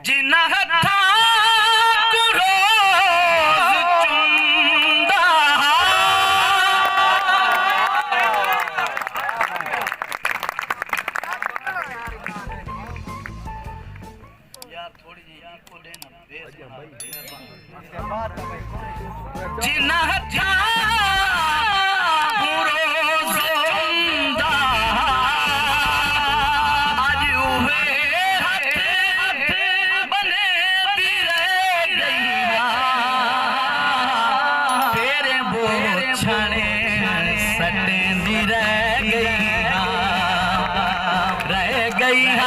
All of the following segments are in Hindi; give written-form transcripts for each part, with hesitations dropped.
जिन्ना हत्था को रोज चुंदा यार थोड़ी जी को देना जिन्ना हत्था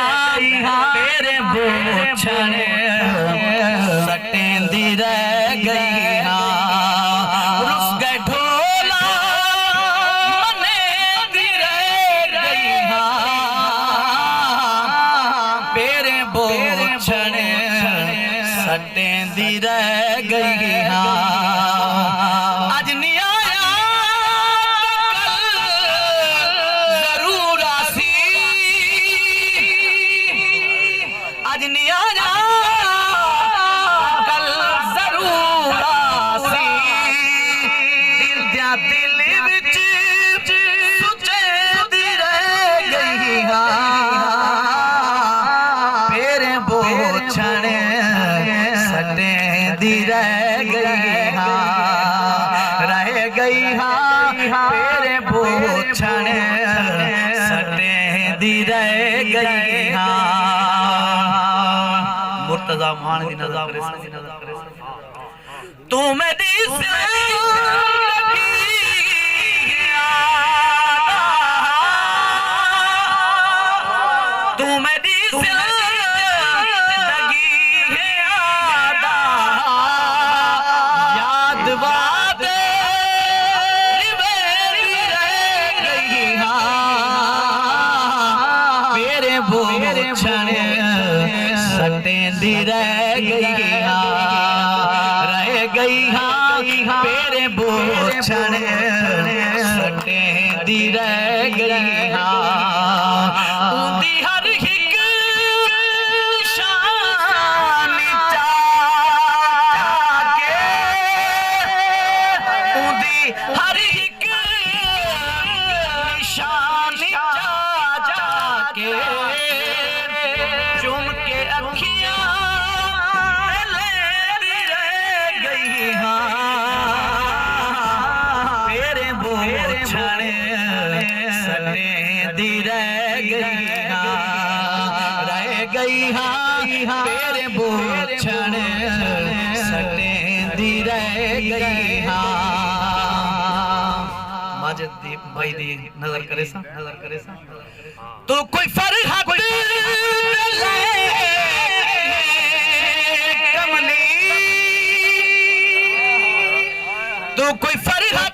मेरे बोछण सटेंदी रह गई रुस गए ढोला मनेंदी रह गई मेरे बोछण सटेंदी रह गई आज नहीं आया जरूर आसी आज नहीं आया कल जरूर आसी दिल दिया दिल विच सुचेंदी रह गई मेरे बोछण सटेंदी रह गई मेरे बोछण सटेंदी रह गई मुर्तजा मान दी नजर करे तू मेरी जिंदगी तू मेरी जिंदगी याद बात मेरे बोछण सटेंदी रह गई मेरे बोछण सटेंदी रह गई उंदी हर हिक शान चाके उंदी हर हिक शान चाके चुम के अखियां लेंदी रह गई मेरे बोछण सटेंदी रह गई मेरे बोछण सटेंदी रह गई माजिद दीप भाई दी नजर करे सा तो कोई फरहत कमली तो कोई फरहत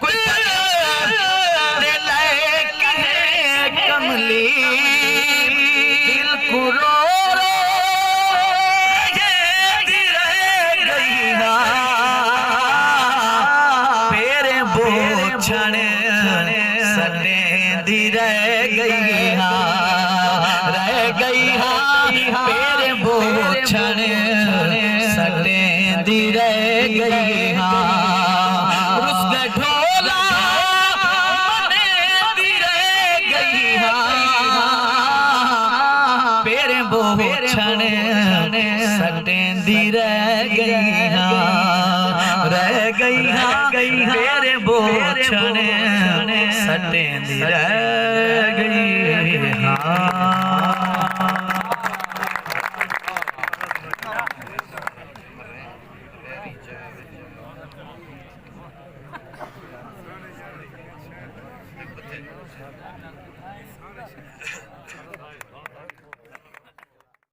कमली दिल को रो गई मेरे बोछण सटेंदी रह गई मेरे बोछण सटेंदी रह गई रुस गए ढोला मनेंदी रह गई मेरे बोछण सटेंदी रह गई मेरे बोछण सटेंदी रह गई